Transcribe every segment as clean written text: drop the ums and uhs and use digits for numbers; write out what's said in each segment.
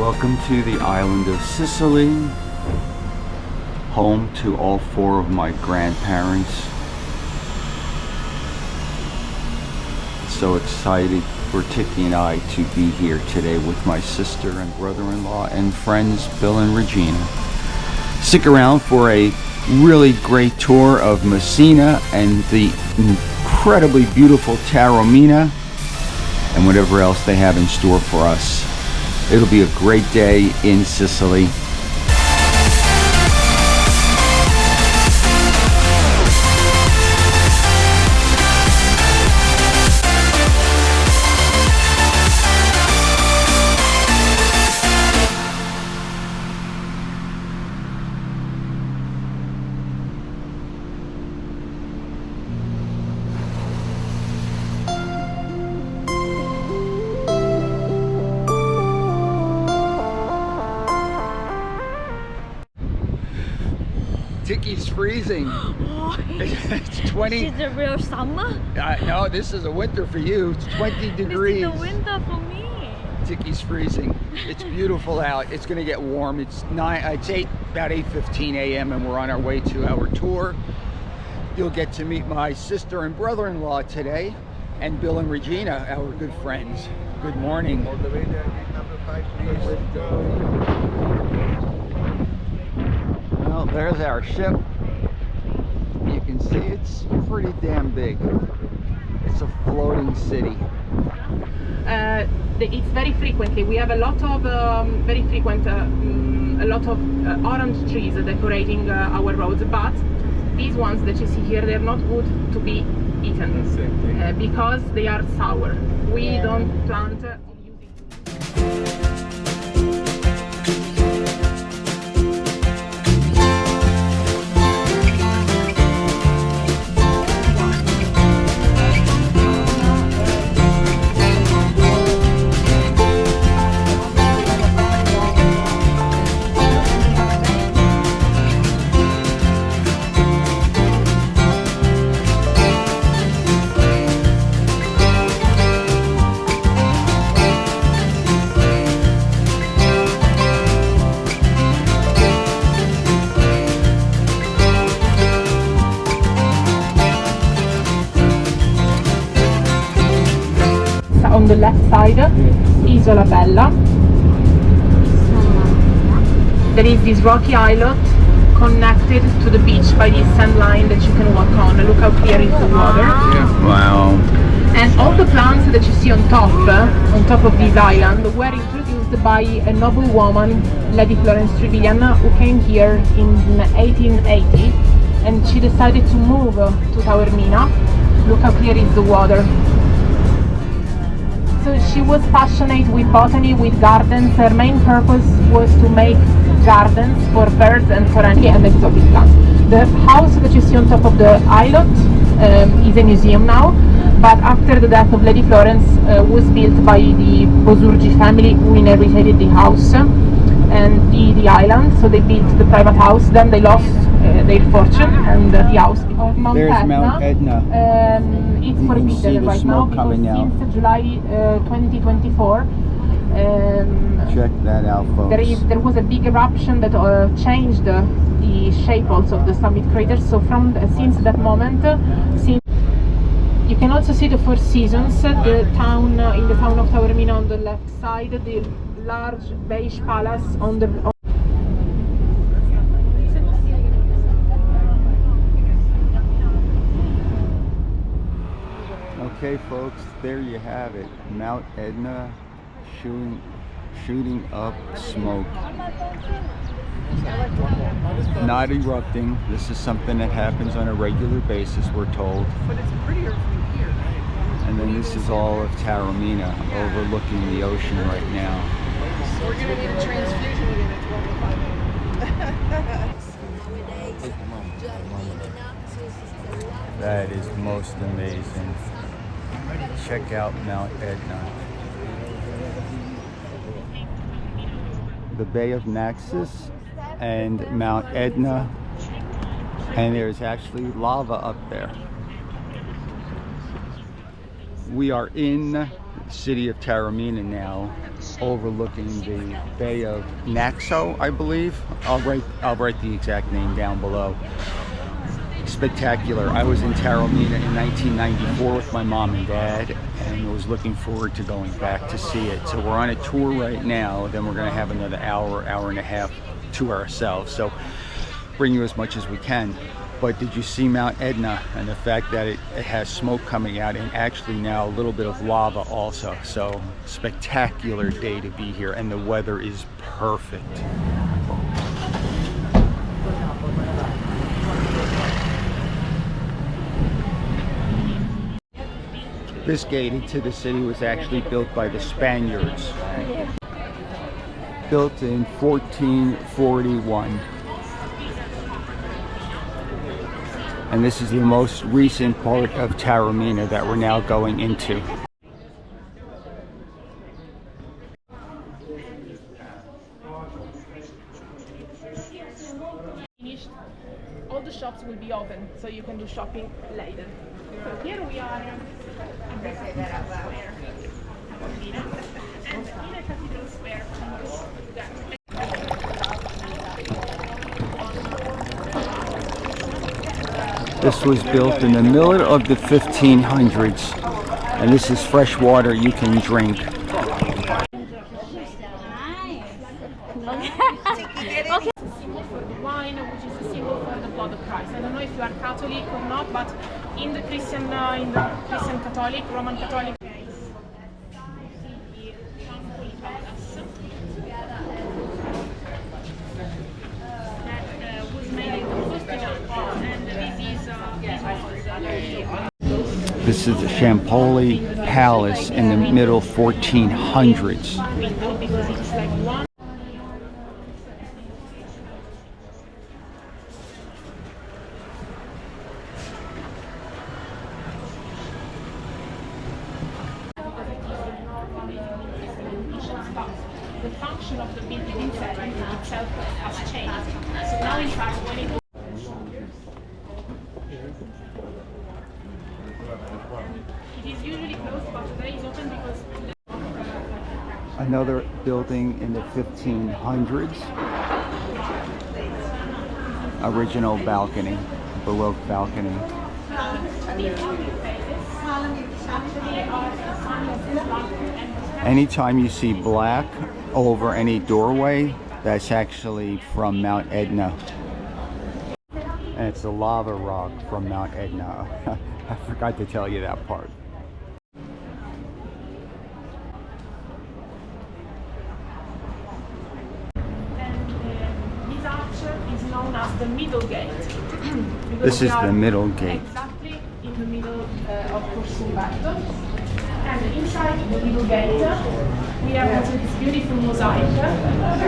Welcome to the island of Sicily, home to all four of my grandparents. So excited for Tikkie and I to be here today with my sister and brother-in-law and friends Bill and Regina. Stick around for a really great tour of Messina and the incredibly beautiful Taormina and whatever else they have in store for us. It'll be a great day in Sicily. Tikkie's freezing. Oh, It's 20. This is a real summer? No, this is a winter for you. It's 20 degrees. This is the winter for me. Tikkie's freezing. It's beautiful out. It's going to get warm. It's about 8:15 a.m. and we're on our way to our tour. You'll get to meet my sister and brother-in-law today, and Bill and Regina, our good friends. Good morning. All the way there, gate number 5, please. Well, there's our ship. You can see it's pretty damn big. It's a floating city. It's very frequently. We have a lot of very frequent, a lot of orange trees decorating our roads. But these ones that you see here, they're not good to be eaten because they are sour. We don't plant using. On the left side, Isola Bella. There is this rocky islet connected to the beach by this sand line that you can walk on. Look how clear is the water. Wow. And all the plants that you see on top of this island were introduced by a noble woman, Lady Florence Trevelyan, who came here in 1880, and she decided to move to Taormina. Look how clear is the water. So she was passionate with botany, with gardens. Her main purpose was to make gardens for birds and for any and exotic plants. The house that you see on top of the islet is a museum now, but after the death of Lady Florence was built by the Bosurgi family, who inherited the house and the island. So they built the private house, then they lost their fortune and the house of Mount There's Etna. Mount Etna. It's You can see forbidden the right now smoke because coming out. since July 2024 Check that out, folks. there was a big eruption that changed the shape also of the summit crater. So since that moment, you can also see the Four Seasons, the town in the town of Taormina on the left side, the large beige palace on the. Okay, folks, there you have it. Mount Etna shooting up smoke. Not erupting. This is something that happens on a regular basis, we're told. But it's prettier from here. And then this is all of Taormina, overlooking the ocean right now. We're gonna need a transfusion within a 12 That is most amazing. Check out Mount Etna. The Bay of Naxos and Mount Etna, and there's actually lava up there. We are in the city of Taormina now, overlooking the Bay of Naxo, I believe. I'll write the exact name down below. Spectacular. I was in Taormina in 1994 with my mom and dad, and was looking forward to going back to see it. So we're on a tour right now. Then we're going to have another hour and a half to ourselves. So bring you as much as we can. But did you see Mount Etna and the fact that it has smoke coming out, and actually now a little bit of lava also? So spectacular day to be here, and the weather is perfect. This gate into the city was actually built by the Spaniards. Built in 1441. And this is the most recent part of Taormina that we're now going into. Finished. All the shops will be open, so you can do shopping later. So here we are in the Cathedral Square. And in the Cathedral Square, This was built in the middle of the 1500s, and this is fresh water you can drink. Okay. Symbol for the wine, which is a symbol for the blood of Christ. I don't know if you are Catholic or not, but in the Christian Catholic, Roman Catholic. This is the Champoli Palace in the middle 1400s. The function of the building itself has changed. So now in fact when it is usually closed, but today is open because Another building in the 1500s. Original balcony, Baroque balcony. Anytime you see black over any doorway, that's actually from Mount Etna. And it's a lava rock from Mount Etna. I forgot to tell you that part. this arch is known as the middle gate. This is the middle gate. Exactly in the middle of Corsubato. And inside the middle gate, we have also this beautiful mosaic. Let's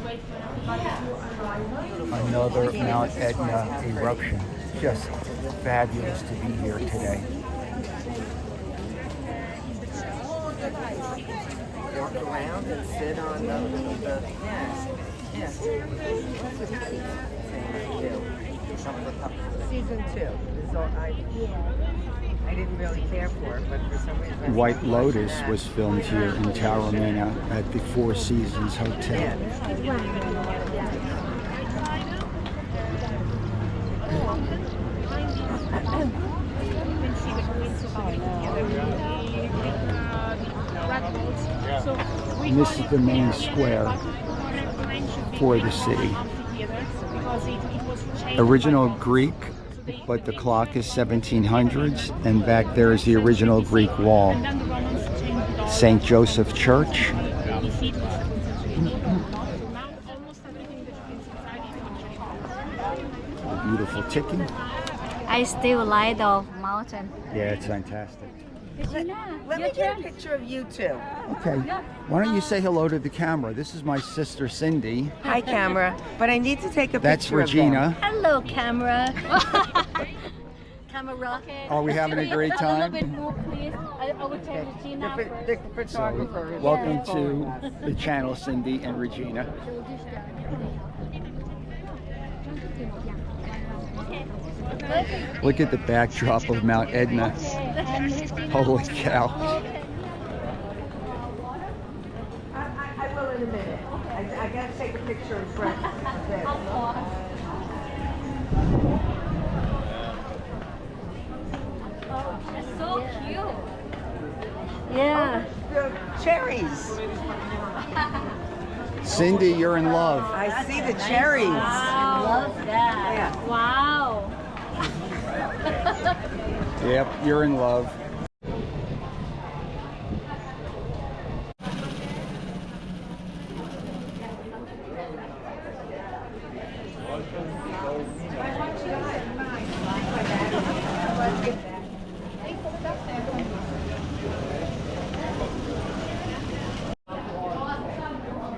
wait for everybody to arrive. Another Mount Etna eruption. Just fabulous to be here today. Walk around and sit on the Season 2. So I didn't really care for it, but for some reason. White Lotus was filmed here in Taormina at the Four Seasons Hotel. And this is the main square for the city. Original Greek, but the clock is 1700s, and back there is the original Greek wall. St. Joseph Church. Beautiful Tikkie. I still like the mountain. Yeah, it's fantastic. Let me get a picture of you two. Okay, why don't you say hello to the camera? This is my sister Cindy. Hi, camera. But I need to take a That's picture Regina. of them. Hello, camera. Camera. Are we having a great time? A little bit more, please. I will take Regina. The photographer. is Welcome phone. to the channel, Cindy and Regina. Look at the backdrop of Mount Etna. And Regina, Holy cow. okay. I will in a minute. I gotta take a picture in front of this. That's so cute. Yeah. The cherries. Cindy, you're in love. I see the cherries. Wow. Love that. Yeah. Wow. Yep, you're in love.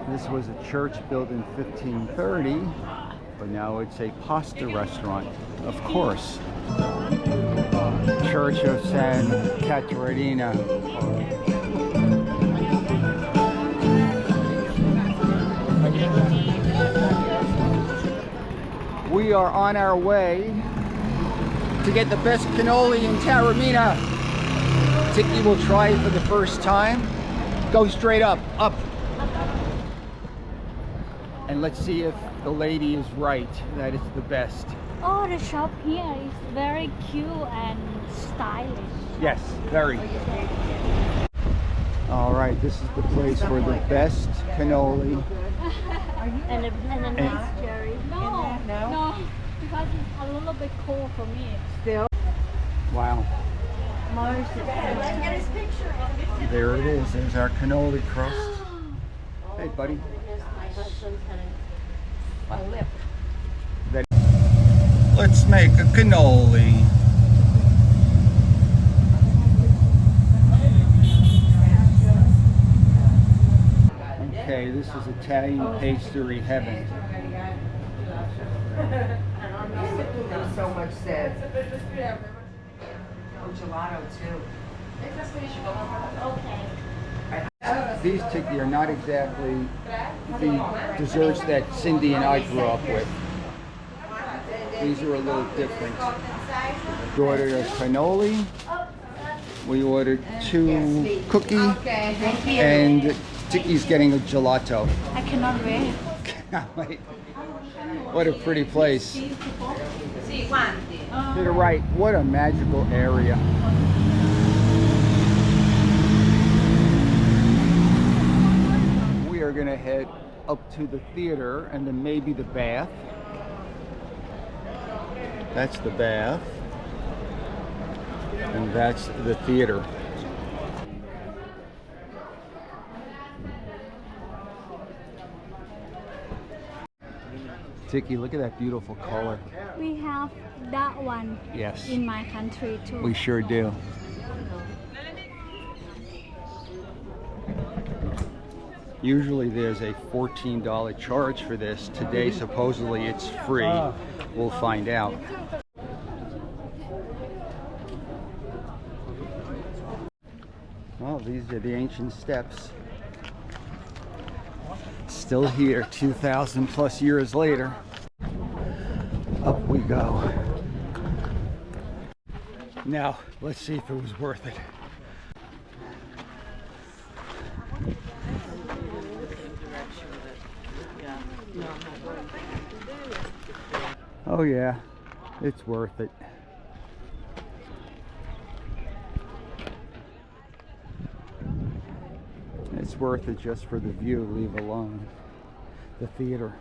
This was a church built in 1530, but now it's a pasta restaurant, of course. Church of San Caterina. We are on our way to get the best cannoli in Taormina. Tikkie will try it for the first time. Go straight up, up. And let's see if the lady is right, that it's the best. Oh, the shop here is very cute and stylish. Yes, very. All right, this is the place for the best cannoli. And a nice Jerry. No, No? no, because it's a little bit cold for me. Still. Wow. There it is. There's our cannoli crust. Hey, buddy. Let's make a cannoli. Okay, this is Italian pastry heaven. There's so much said. Oh, gelato too. Okay. These Tikkie are not exactly the desserts that Cindy and I grew up with. These are a little different. We ordered a cannoli. We ordered 2 cookie. Okay, thank you. And Tikkie's getting a gelato. I cannot wait. Wait. What a pretty place. To the right, what a magical area. We are going to head up to the theater and then maybe the bath. That's the bath. And that's the theater. Tikkie, look at that beautiful color. We have that one Yes, in my country too. we sure do. Usually there's a $14 charge for this. Today, supposedly it's free. We'll find out. Well, these are the ancient steps. Still here 2,000 plus years later. Up we go. Now, let's see if it was worth it. Oh yeah, it's worth it. It's worth it just for the view, leave alone the theater.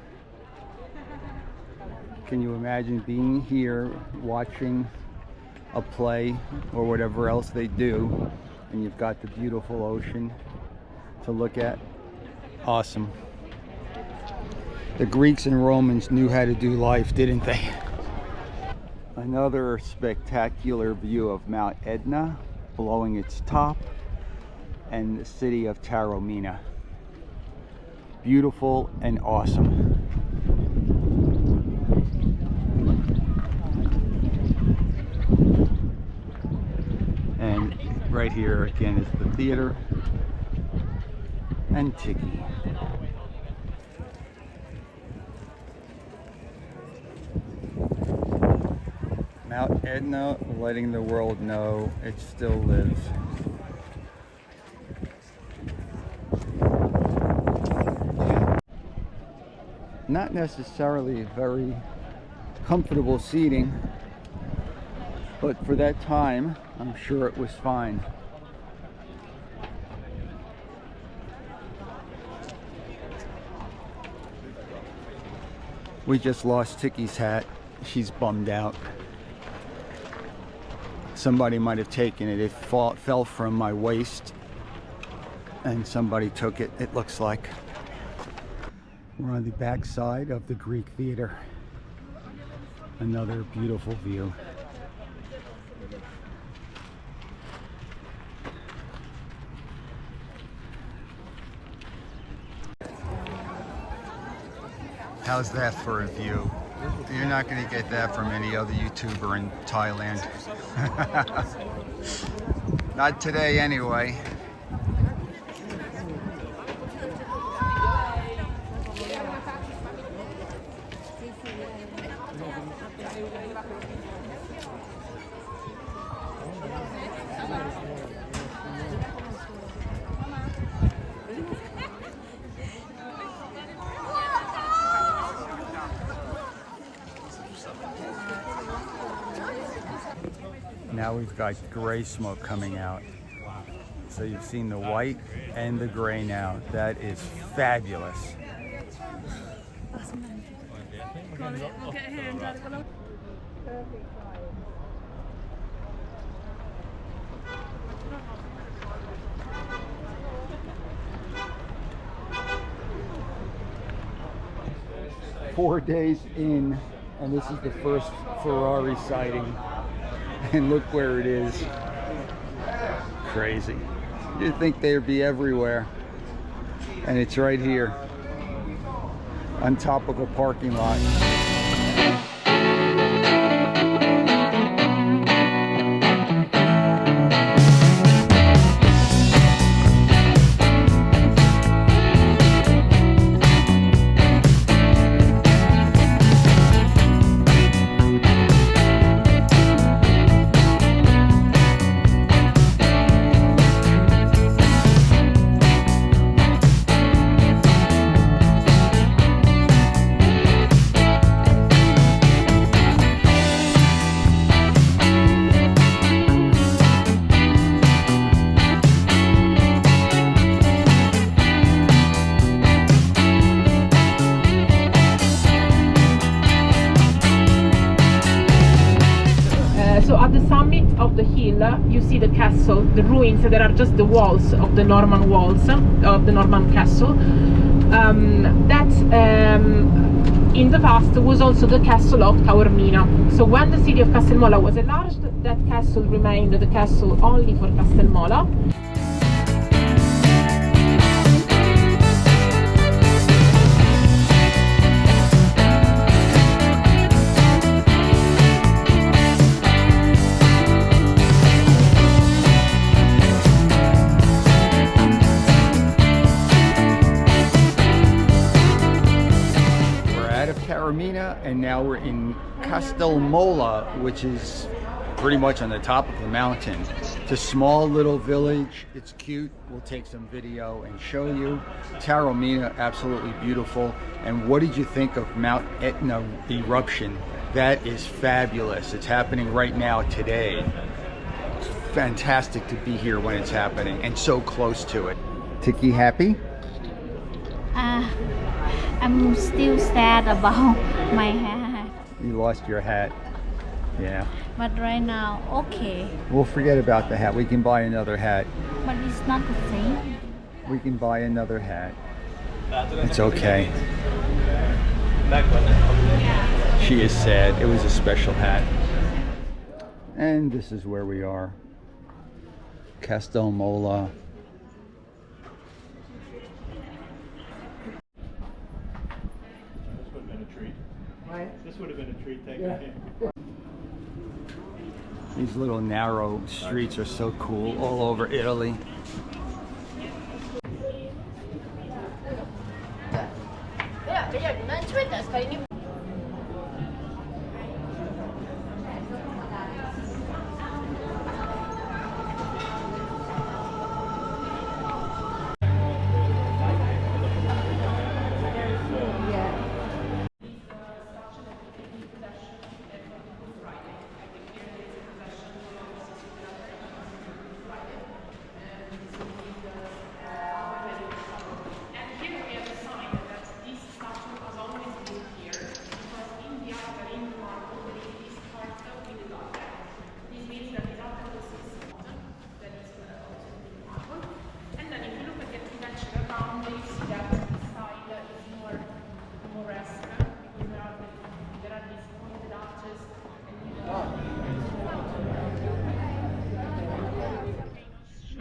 Can you imagine being here watching a play or whatever else they do, and you've got the beautiful ocean to look at? Awesome. The Greeks and Romans knew how to do life, didn't they? Another spectacular view of Mount Etna blowing its top, and the city of Taormina. Beautiful and awesome. And right here again is the theater and Tikkie. Mount Etna letting the world know it still lives. Not necessarily very comfortable seating, but for that time, I'm sure it was fine. We just lost Tikkie's hat. She's bummed out. Somebody might have taken it. It fell from my waist and somebody took it, it looks like. We're on the back side of the Greek Theater. Another beautiful view. How's that for a view? You're not going to get that from any other YouTuber in Thailand. Not today anyway. Now we've got gray smoke coming out. So you've seen the white and the gray now. That is fabulous. Four days in, and this is the first Ferrari sighting. And look where it is. Crazy. You'd think they'd be everywhere. And it's right here on top of a parking lot. So at the summit of the hill, you see the castle, the ruins that are just the walls of the Norman walls, of the Norman castle. In the past was also the castle of Taormina. So when the city of Castelmola was enlarged, that castle remained the castle only for Castelmola. Taormina, and now we're in Castelmola, which is pretty much on the top of the mountain. It's a small little village. It's cute. We'll take some video and show you. Taormina, absolutely beautiful. And what did you think of Mount Etna eruption? That is fabulous. It's happening right now today. It's fantastic to be here when it's happening and so close to it. Tikkie, happy? I'm still sad about my hat. You lost your hat. Yeah. But right now, okay. We'll forget about the hat. We can buy another hat. But it's not the same. We can buy another hat. It's okay. She is sad. It was a special hat. And this is where we are. Castelmola. This would have been a treat taking it. These little narrow streets are so cool all over Italy.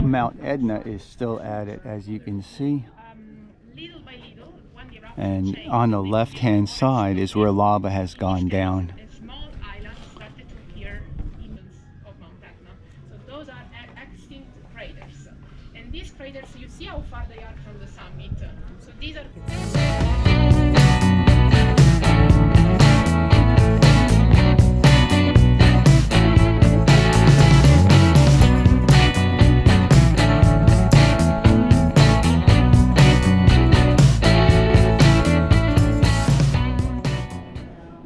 Mount Etna is still at it, as you can see. And on the left-hand side is where lava has gone down. A small island started to appear in of Mount Etna. So those are extinct craters. And these craters, you see how far they are from the summit. So these are...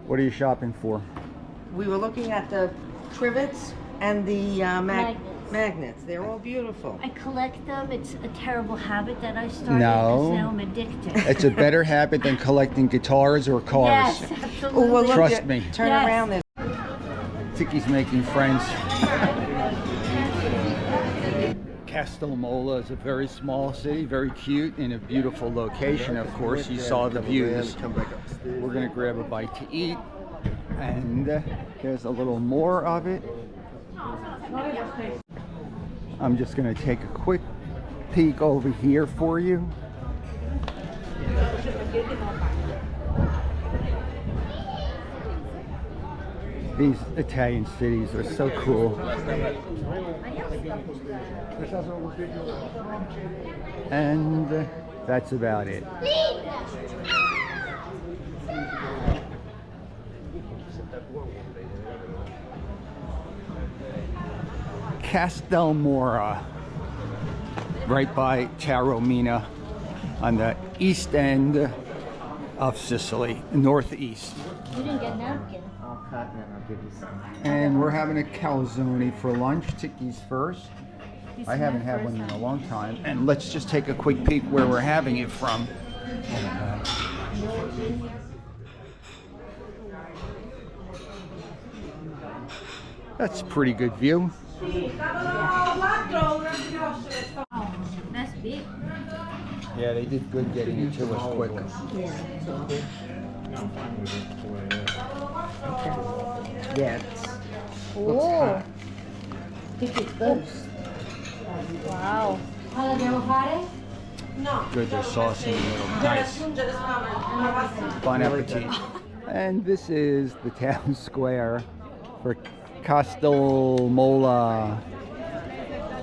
What are you shopping for? We were looking at the trivets and the Magnets. magnets. They're all beautiful. I collect them. It's a terrible habit that I started No. because now I'm addicted. It's a better habit than collecting guitars or cars. Yes, absolutely. Oh, well, look, Trust there- me. Turn Yes. around there. Tikkie's making friends. Castelmola is a very small city, very cute, in a beautiful location. Of course, you saw the views. We're gonna grab a bite to eat, and there's a little more of it. I'm just gonna take a quick peek over here for you. These Italian cities are so cool. And that's about it. Castelmola, right by Taormina, on the east end of Sicily, northeast. You didn't get a napkin. I'll cut and then I'll give you some. And we're having a calzone for lunch. Tikkie's first. I haven't had one in a long time. And let's just take a quick peek where we're having it from. That's a pretty good view. That's big. Yeah, they did good getting it to us quick. Yeah. Oh. Wow. Good, they're saucy and little nice. Bon appetit. And this is the town square for Castelmola.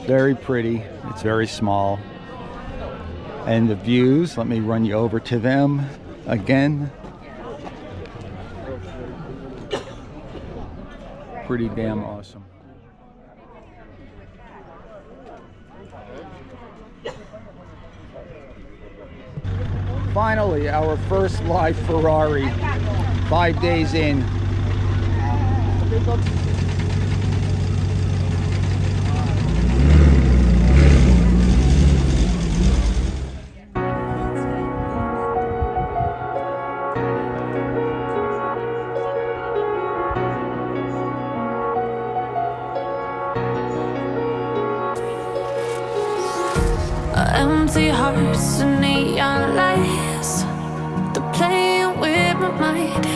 Very pretty. It's very small. And the views, let me run you over to them again. Pretty damn awesome. Finally, our first live Ferrari, 5 days in. Empty hearts and neon lights, they're playing with my mind.